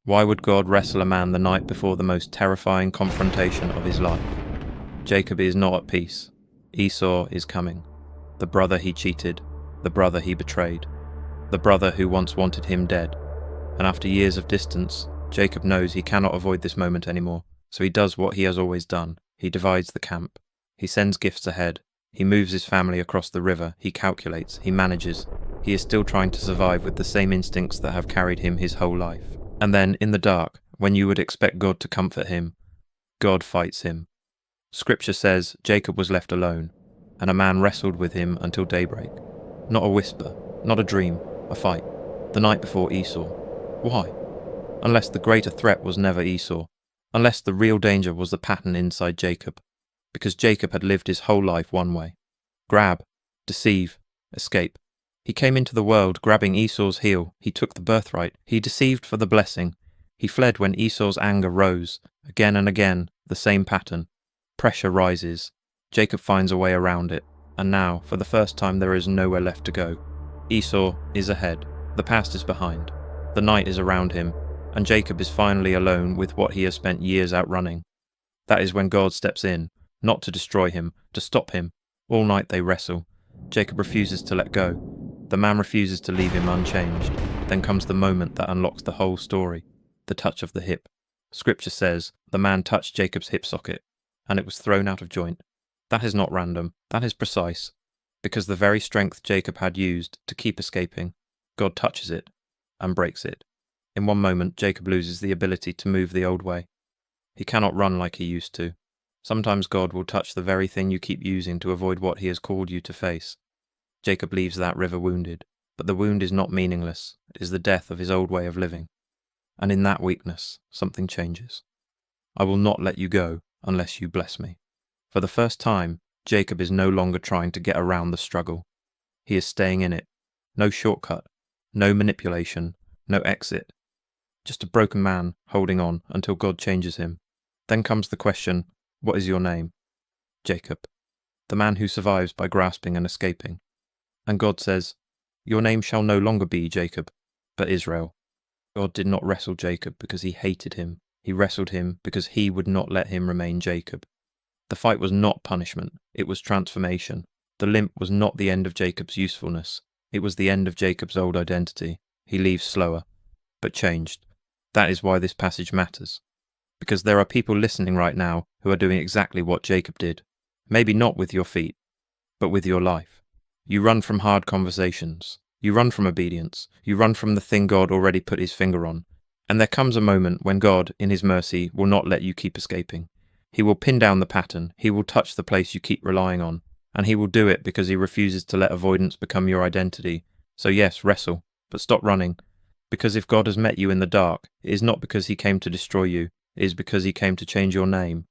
Why would God wrestle a man the night before the most terrifying confrontation of his life? Jacob is not at peace. Esau is coming. The brother he cheated, the brother he betrayed, the brother who once wanted him dead. And after years of distance, Jacob knows he cannot avoid this moment anymore, so he does what he has always done. He divides the camp. He sends gifts ahead. He moves his family across the river. He calculates. He manages. He is still trying to survive with the same instincts that have carried him his whole life. And then, in the dark, when you would expect God to comfort him, God fights him. Scripture says Jacob was left alone, and a man wrestled with him until daybreak. Not a whisper, not a dream, a fight. The night before Esau. Why? Unless the greater threat was never Esau. Unless the real danger was the pattern inside Jacob. Because Jacob had lived his whole life one way. Grab, deceive, escape. He came into the world grabbing Esau's heel. He took the birthright. He deceived for the blessing. He fled when Esau's anger rose. Again and again, the same pattern. Pressure rises. Jacob finds a way around it. And now, for the first time, there is nowhere left to go. Esau is ahead. The past is behind. The night is around him. And Jacob is finally alone with what he has spent years outrunning. That is when God steps in, not to destroy him, to stop him. All night they wrestle. Jacob refuses to let go. The man refuses to leave him unchanged. Then comes the moment that unlocks the whole story, the touch of the hip. Scripture says the man touched Jacob's hip socket, and it was thrown out of joint. That is not random, that is precise, because the very strength Jacob had used to keep escaping, God touches it and breaks it. In one moment, Jacob loses the ability to move the old way. He cannot run like he used to. Sometimes God will touch the very thing you keep using to avoid what he has called you to face. Jacob leaves that river wounded, but the wound is not meaningless. It is the death of his old way of living. And in that weakness, something changes. I will not let you go unless you bless me. For the first time, Jacob is no longer trying to get around the struggle. He is staying in it. No shortcut, no manipulation, no exit. Just a broken man holding on until God changes him. Then comes the question, what is your name? Jacob, the man who survives by grasping and escaping. And God says, your name shall no longer be Jacob, but Israel. God did not wrestle Jacob because he hated him. He wrestled him because he would not let him remain Jacob. The fight was not punishment, it was transformation. The limp was not the end of Jacob's usefulness. It was the end of Jacob's old identity. He leaves slower, but changed. That is why this passage matters. Because there are people listening right now who are doing exactly what Jacob did. Maybe not with your feet, but with your life. You run from hard conversations. You run from obedience. You run from the thing God already put his finger on. And there comes a moment when God, in his mercy, will not let you keep escaping. He will pin down the pattern. He will touch the place you keep relying on. And he will do it because he refuses to let avoidance become your identity. So yes, wrestle, but stop running. Because if God has met you in the dark, it is not because he came to destroy you. It is because he came to change your name.